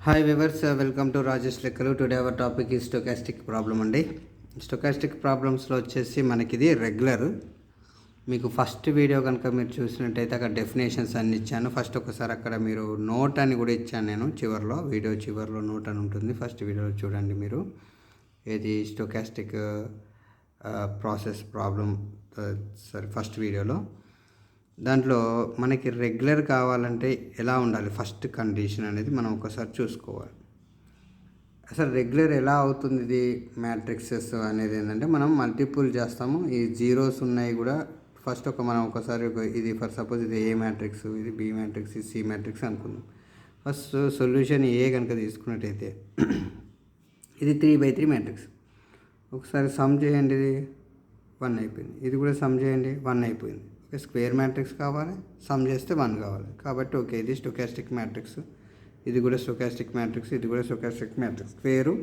Hi viewers, welcome to Rajesh లెక్కలు. Today our topic ఈ stochastic problem అండి. స్టోకాస్టిక్ ప్రాబ్లమ్స్లో వచ్చేసి మనకి ఇది రెగ్యులర్. మీకు ఫస్ట్ వీడియో కనుక మీరు చూసినట్టయితే అక్కడ డెఫినేషన్స్ అన్ని ఇచ్చాను. ఫస్ట్ ఒకసారి అక్కడ మీరు నోట్ అని కూడా ఇచ్చాను నేను చివరిలో, వీడియో చివరిలో నోట్ అని ఉంటుంది. ఫస్ట్ వీడియోలో చూడండి మీరు ఏది స్టోకాస్టిక్ ప్రాసెస్ ప్రాబ్లం. సరే, ఫస్ట్ వీడియోలో దాంట్లో మనకి రెగ్యులర్ కావాలంటే ఎలా ఉండాలి, ఫస్ట్ కండిషన్ అనేది మనం ఒకసారి చూసుకోవాలి. అసలు రెగ్యులర్ ఎలా అవుతుంది ఇది మ్యాట్రిక్సెస్ అనేది ఏంటంటే మనం మల్టిపుల్ చేస్తాము. ఈ జీరోస్ ఉన్నాయి కూడా ఫస్ట్ మనం ఒకసారి ఇది ఫర్ సపోజ్ ఇది ఏ మ్యాట్రిక్స్, ఇది బి మ్యాట్రిక్స్, ఇది సి మ్యాట్రిక్స్ అనుకుందాం. ఫస్ట్ సొల్యూషన్ ఏ కనుక తీసుకున్నట్టయితే ఇది 3/3 మ్యాట్రిక్స్. ఒకసారి సమ్ చేయండి, ఇది 1 అయిపోయింది. ఇది కూడా సమ్ చేయండి, 1 అయిపోయింది. స్క్వేర్ మ్యాట్రిక్స్ కావాలి, సమ్ చేస్తే 1 కావాలి. కాబట్టి ఓకే, ఇది స్టోకాస్టిక్ మ్యాట్రిక్స్, ఇది కూడా స్టోకాస్టిక్ మ్యాట్రిక్స్, ఇది కూడా స్టోకాస్టిక్ మ్యాట్రిక్స్. స్క్వేరు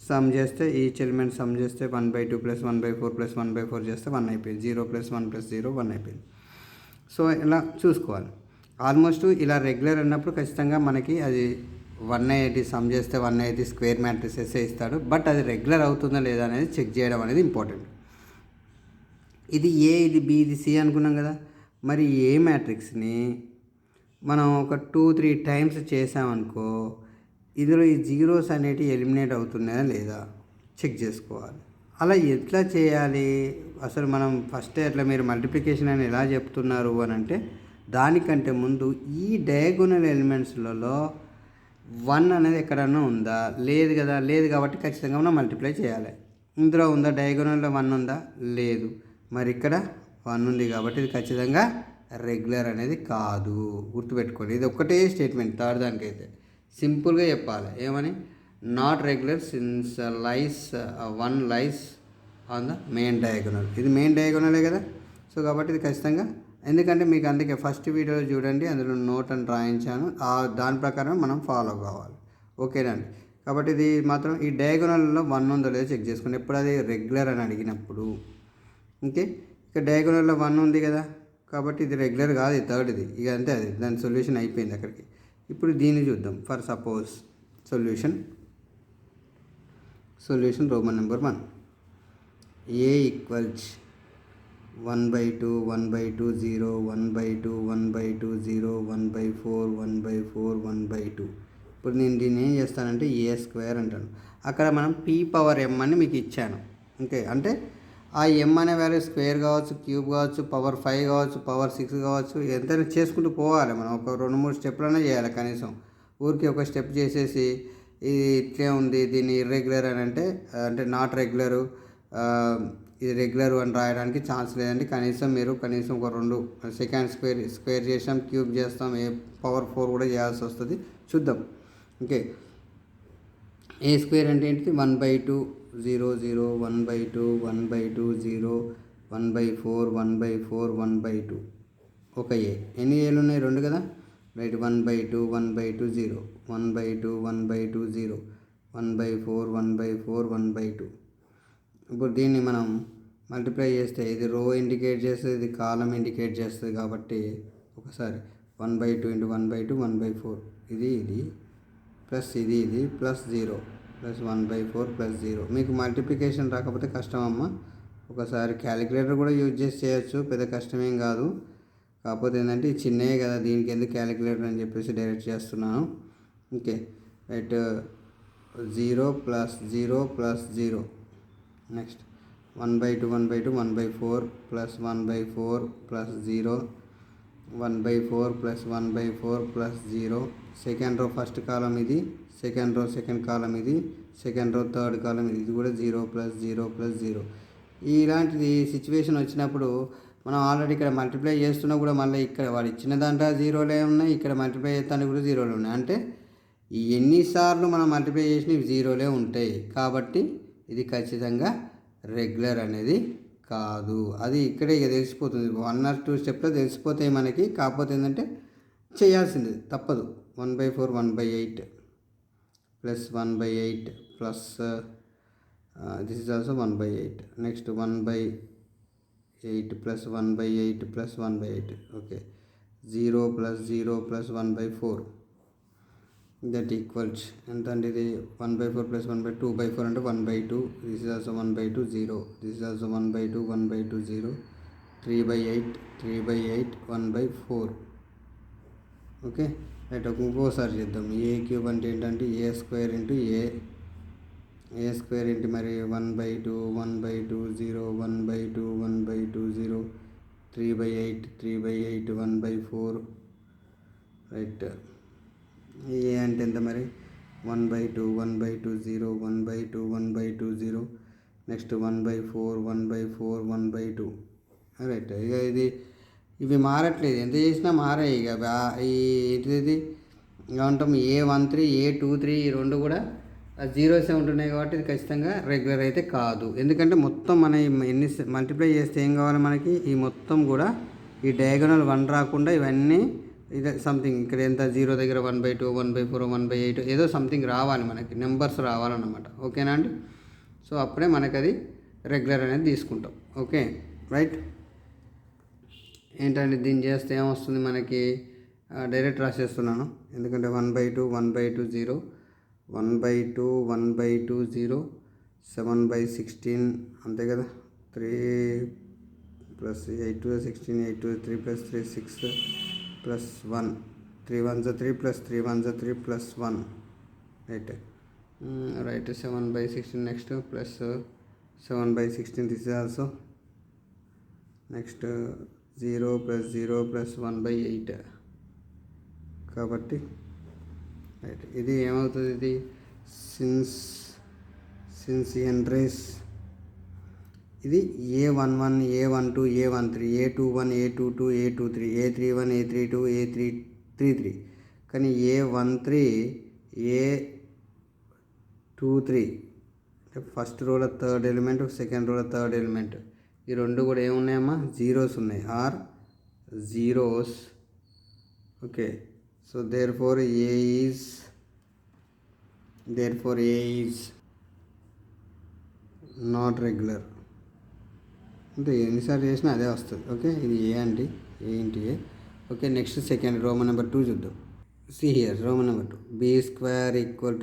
సమ్ చేస్తే ఈచ్ ఎలిమెంట్ సమ్ చేస్తే 1/2 + 1/4 + 1/4 చేస్తే 1 అయిపోయింది. 0 + 1 + 0 1 అయిపోయింది. సో ఇలా చూసుకోవాలి. ఆల్మోస్ట్ ఇలా రెగ్యులర్ అన్నప్పుడు ఖచ్చితంగా మనకి అది 1 అయ్యేది, సమ్ చేస్తే 1 అయ్యేది, స్క్వేర్ మ్యాట్రిక్సెస్ ఇస్తాడు. బట్ అది రెగ్యులర్ అవుతుందా లేదా అనేది చెక్ చేయడం అనేది ఇంపార్టెంట్. ఇది ఏ, ఇది బి, ఇది సి అనుకున్నాం కదా. మరి ఏ మ్యాట్రిక్స్ని మనం ఒక 2-3 టైమ్స్ చేసామనుకో, ఇందులో ఈ జీరోస్ అనేటివి ఎలిమినేట్ అవుతున్నాయా లేదా చెక్ చేసుకోవాలి. అలా ఎట్లా చేయాలి అసలు? మనం ఫస్ట్ అట్లా మీరు మల్టిప్లికేషన్ అని ఎలా చెప్తున్నారు అని అంటే, దానికంటే ముందు ఈ డయాగోనల్ ఎలిమెంట్స్లలో 1 అనేది ఎక్కడన్నా ఉందా? లేదు కదా. లేదు కాబట్టి ఖచ్చితంగా మనం మల్టిప్లై చేయాలి. ఇందులో ఉందా? డయాగోనల్లో 1 ఉందా? లేదు. మరి ఇక్కడ 1 ఉంది కాబట్టి ఇది ఖచ్చితంగా రెగ్యులర్ అనేది కాదు. గుర్తుపెట్టుకోండి, ఇది ఒక్కటే స్టేట్మెంట్. థర్డ్ దానికైతే సింపుల్గా చెప్పాలి, ఏమని? Not regular since 1 lies on the main diagonal. ఇది మెయిన్ డయాగోనలే కదా. సో కాబట్టి ఇది ఖచ్చితంగా, ఎందుకంటే మీకు అందుకే ఫస్ట్ వీడియోలో చూడండి, అందులో నోట్ అని రాయించాను. దాని ప్రకారం మనం ఫాలో కావాలి. ఓకేనండి. కాబట్టి ఇది మాత్రం ఈ డయాగోనల్లో 1 ఉందో లేదో చెక్ చేసుకోండి ఎప్పుడు అది రెగ్యులర్ అని అడిగినప్పుడు. ఓకే, ఇక్కడ డయాగోనల్లో 1 ఉంది కదా, కాబట్టి ఇది రెగ్యులర్ కాదు, ఇది థర్డ్. ఇది ఇక అంతే, అది దాని సొల్యూషన్ అయిపోయింది అక్కడికి. ఇప్పుడు దీన్ని చూద్దాం. For suppose solution Roman number 1, A equals 1/2 1/2 0 1/2 1/2 0 1/4 1/4 1/2. ఇప్పుడు నేను దీన్ని ఏం చేస్తానంటే a² అంటాను. అక్కడ మనం p⁻m అని మీకు ఇచ్చాను. ఓకే, అంటే ఆ m అనే వాల్యూ స్క్వేర్ కావచ్చు, క్యూబ్ కావచ్చు, పవర్ 5 కావచ్చు, పవర్ 6 కావచ్చు, ఎంతైనా చేసుకుంటూ పోవాలి. మనం ఒక 2-3 స్టెప్లైనా చేయాలి కనీసం. ఊరికి ఒక స్టెప్ చేసేసి ఇది ఇట్లే ఉంది, దీన్ని ఇర్రెగ్యులర్ అని అంటే నాట్ రెగ్యులరు, ఇది రెగ్యులర్ అని రాయడానికి ఛాన్స్ లేదండి. కనీసం ఒక 2 సెకండ్ స్క్వేర్ చేసాం, క్యూబ్ చేస్తాం, పవర్ 4 కూడా చేయాల్సి వస్తుంది. చూద్దాం. ఓకే, a² అంటే ఏంటిది? 1/2 0 0 1/2 1/2 0 1/4 1/4 1/2. ఒక ఎన్ని ఏలు ఉన్నాయి? 2 కదా. రైట్. 1/2 1/2 0 1/2 1/2 0 1/4 1/4 1/2. ఇప్పుడు దీన్ని మనం మల్టిప్లై చేస్తే ఇది రో ఇండికేట్ చేస్తుంది, ఇది కాలం ఇండికేట్ చేస్తుంది. కాబట్టి ఒకసారి 1/2 × 1/2 1/4, ఇది ప్లస్ ఇది ప్లస్ 0 ప్లస్ 1/4 ప్లస్ 0. మీకు మల్టిప్లికేషన్ రాకపోతే కష్టం అమ్మ, ఒకసారి క్యాలిక్యులేటర్ కూడా యూజ్ చేసి చేయొచ్చు, పెద్ద కష్టమేం కాదు. కాకపోతే ఏంటంటే ఈ చిన్నయే కదా, దీనికి ఎందుకు క్యాలిక్యులేటర్ అని చెప్పేసి డైరెక్ట్ చేస్తున్నాను. Okay, right. 0 + 0 + 0. Next 1/2 1/2 1/4 plus 1/4 plus 0 1/4 plus 1/4 plus 0. Second row first కాలం ఇది, సెకండ్ రో సెకండ్ కాలం ఇది, సెకండ్ రో థర్డ్ కాలం ఇది కూడా 0 + 0 + 0. ఇలాంటిది సిచ్యువేషన్ వచ్చినప్పుడు మనం ఆల్రెడీ ఇక్కడ మల్టిప్లై చేస్తున్నా కూడా మళ్ళీ ఇక్కడ వాడు ఇచ్చిన దాంట్లో 0లే ఉన్నాయి, ఇక్కడ మల్టిప్లై చేస్తానికి కూడా 0లే ఉన్నాయి. అంటే ఎన్నిసార్లు మనం మల్టిప్లై చేసినవి 0లే ఉంటాయి. కాబట్టి ఇది ఖచ్చితంగా రెగ్యులర్ అనేది కాదు. అది ఇక్కడే ఇక తెలిసిపోతుంది. 1 or 2 స్టెప్లో తెలిసిపోతాయి మనకి. కాకపోతే ఏంటంటే చేయాల్సింది తప్పదు. 1/4 1/8 plus 1/8 plus this is also 1/8. Next 1/8 plus 1/8 plus 1/8. Okay, 0 + 0 + 1/4. That equals ఎంత అంటే ఇది 1/4 ప్లస్ 1/2 2/4 అంటే 1/2. This is also 1/2 0. This is also 1/2 1/2 0. 3/8 3/8 1/4. Okay right. ఇంకోసారి చేద్దాం. ఏ క్యూబ్ అంటే ఏంటంటే ఏ స్క్వేర్ ఇంటూ ఏ స్క్వేర్ ఇంటూ మరి 1/2 1/2 0 1/2 1/2 0 3/8 3/8 1/4 రైట్. ఏ అంటే ఎంత మరి 1/2 1/2 0 1/2 1/2 0 నెక్స్ట్ 1/4 1/4 1/2 రైట్. ఇక ఇవి మారట్లేదు, ఎంత చేసినా మారాయి. ఇక ఏంటిది ఏమంటాం A13 A23 ఈ రెండు కూడా జీరోసే ఉంటున్నాయి కాబట్టి ఇది ఖచ్చితంగా రెగ్యులర్ అయితే కాదు. ఎందుకంటే మొత్తం మన ఎన్ని మల్టిప్లై చేస్తే ఏం కావాలి మనకి, ఈ మొత్తం కూడా ఈ డయాగోనల్ 1 రాకుండా ఇవన్నీ ఇది సంథింగ్ ఇక్కడ ఎంత 0 దగ్గర 1/2 1/4 1/8 ఏదో సంథింగ్ రావాలి, మనకి నెంబర్స్ రావాలన్నమాట. ఓకేనా అండి. సో అప్పుడే మనకి అది రెగ్యులర్ అనేది తీసుకుంటాం. Okay right. ఏంటంటే దీన్ని చేస్తే ఏమొస్తుంది మనకి, డైరెక్ట్ రాసేస్తున్నాను ఎందుకంటే 1/2 1/2 0 1/2 1/2 0 7/16 అంతే కదా. 3 + 8 + 16 8 + 3 + 3 6 + 1 3 1 3 + 3 1 3 + 1 right right. 7/16 next plus 7/16 this is also next 0 + 0 + 1/8 కాబట్టి రైట్. ఇది ఏమవుతుంది, ఇది సిన్స్ ఎంట్రీస్ ఇది A11 A12 A13 A21 A22 A23 A31 A32 A33 కానీ A13 A23 ఫస్ట్ రోలో థర్డ్ ఎలిమెంట్ సెకండ్ రోలో థర్డ్ ఎలిమెంట్ ఈ రెండు కూడా ఏమున్నాయమ్మా జీరోస్ ఉన్నాయి, are zeros. Okay so therefore A is not regular. అంటే ఎన్నిసార్లు చేసినా అదే వస్తుంది. ఓకే ఇది ఏ అండి, A into A. Okay next second Roman number 2 చూద్దాం. See here Roman number 2 B²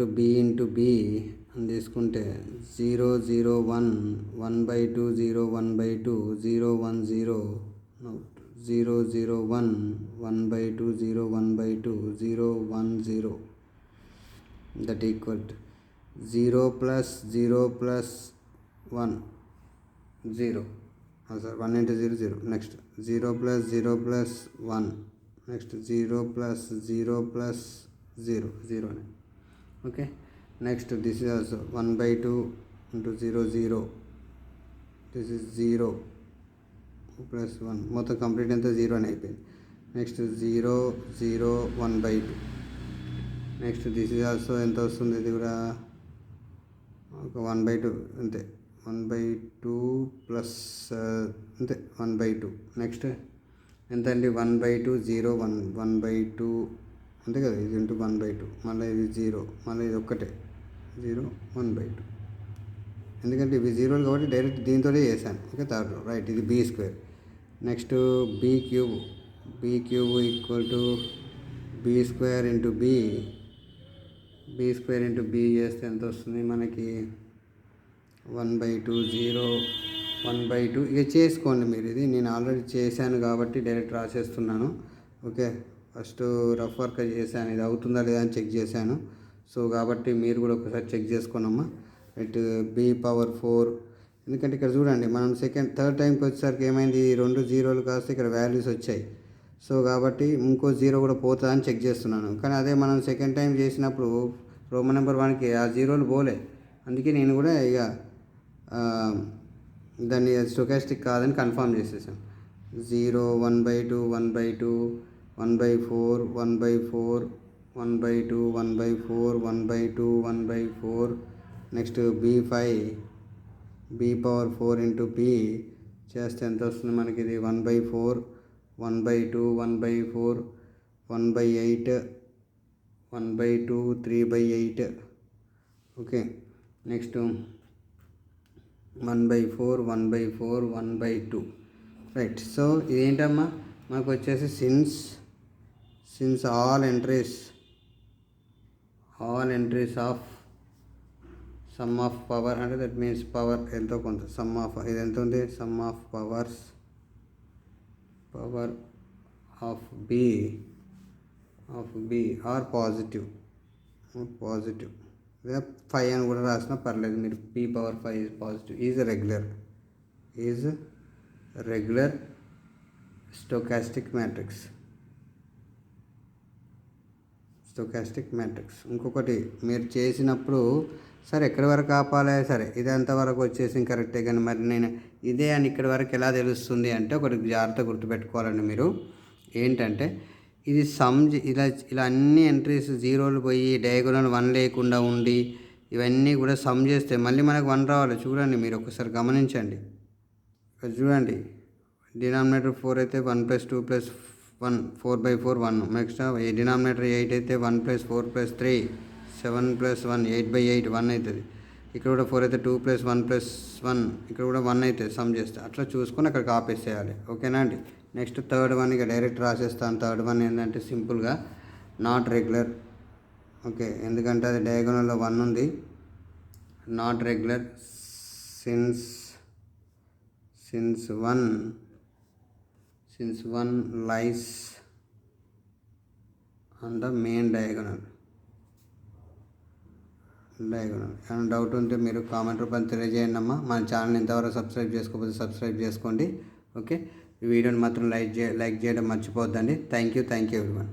= B × B అని తీసుకుంటే 0 0 1 1/2 0 1/2 0 1 0 0 0 1 1/2 0 1/2 0 1 0 that equal 0 + 0 + 1 0 sir 1 × 0 0 next 0 + 0 + 1 next 0 + 0 + 0 0 okay next this is also 1/2 × 0 0 this is 0 + 1 మొత్తం కంప్లీట్ ఎంత 0 అని అయిపోయింది. Next 0 0 1/2 next this is also ఎంత వస్తుంది, ఇది కూడా ఒక 1/2 అంతే 1/2 ప్లస్ అంతే 1/2 నెక్స్ట్ ఎంత అండి 1/2 0 1 1/2 అంతే కదా. ఇది ఇంటూ 1/2 మళ్ళీ ఇది 0 మళ్ళీ ఇది ఒక్కటే 0 1/2 ఎందుకంటే ఇవి జీరోలు కాబట్టి డైరెక్ట్ దీంతో చేశాను. Okay third right. ఇది B². Next B³ B³ = B² × B B² × B చేస్తే ఎంత వస్తుంది మనకి 1/2 0 1/2. ఇక చేసుకోండి మీరు, ఇది నేను ఆల్రెడీ చేశాను కాబట్టి డైరెక్ట్ రాసేస్తున్నాను. ఓకే ఫస్ట్ రఫ్ వర్క్ చేశాను, ఇది అవుతుందా లేదా అని చెక్ చేశాను. సో కాబట్టి మీరు కూడా ఒకసారి చెక్ చేసుకోనమ్మా. రైట్ B⁴ ఎందుకంటే ఇక్కడ చూడండి మనం థర్డ్ టైంకి వచ్చేసరికి ఏమైంది, ఈ 2 జీరోలు కాస్త ఇక్కడ వాల్యూస్ వచ్చాయి. సో కాబట్టి ఇంకో 0 కూడా పోతుందని చెక్ చేస్తున్నాను. కానీ అదే మనం సెకండ్ టైం చేసినప్పుడు రోమన్ నెంబర్ 1కి ఆ జీరోలు పోలే. అందుకే నేను కూడా ఇక దాన్ని స్టొకాస్టిక్ కాదని కన్ఫర్మ్ చేసేసాను. 0 1/2 1/2 1/4 1/4 1/2 1/4 1/2 1/4 నెక్స్ట్ B⁴ × B చేస్తే ఎంత వస్తుంది మనకి, ఇది 1/4 1/2 1/4 1/8 1/2 3/8 ఓకే నెక్స్ట్ 1/4 1/4 1/2 రైట్. సో ఇదేంటమ్మా మనకు వచ్చేసి since all entries all entries of sum of power అంటే దట్ మీన్స్ పవర్ ఎంతో కొంత సమ్ ఆఫ్ ఇది ఎంత ఉంది sum of power of B are positive లేదా 5 అని కూడా రాసినా పర్లేదు, మీరు p power 5 is positive is regular stochastic matrix. ఇంకొకటి మీరు చేసినప్పుడు సరే ఎక్కడి వరకు ఆపాలి, సరే ఇదంతా వరకు వచ్చేసి కరెక్టే, కానీ మరి నేను ఇదే అని ఇక్కడి వరకు ఎలా తెలుస్తుంది అంటే ఒకటి జాగ్రత్త గుర్తుపెట్టుకోవాలండి మీరు. ఏంటంటే ఇది ఇలా అన్ని ఎంట్రీస్ జీరోలు పోయి డయాగోనల్ 1 లేకుండా ఉండి ఇవన్నీ కూడా సమ్ చేస్తే మళ్ళీ మనకు 1 రావాలి. చూడండి మీరు ఒకసారి గమనించండి, చూడండి డినామినేటర్ 4 అయితే 1 + 2 + 1 4/4 1. నెక్స్ట్ డినామినేటర్ 8 అయితే 1 + 4 + 3 7 + 1 8/8 1 అవుతుంది. ఇక్కడ కూడా 4 అయితే 2 + 1 + 1 ఇక్కడ కూడా 1 అవుతుంది సమ్ చేస్తే. అట్లా చూసుకొని అక్కడికి ఆపేసేయాలి. ఓకేనా అండి. నెక్స్ట్ థర్డ్ వన్ ఇక డైరెక్ట్ రాసేస్తాను. థర్డ్ వన్ ఏంటంటే సింపుల్గా నాట్ రెగ్యులర్. ఓకే, ఎందుకంటే అది డయాగోనల్లో 1 ఉంది. Not regular since one lies on the main diagonal. ఏమైనా డౌట్ ఉంటే మీరు కామెంట్ రూపంలో తెలియజేయండి అమ్మా. మన ఛానల్ ఇంతవరకు సబ్స్క్రైబ్ చేసుకోకపోతే సబ్స్క్రైబ్ చేసుకోండి. ఓకే, ఈ వీడియోని మాత్రం లైక్ చేయడం మర్చిపోద్దండి. Thank you everyone.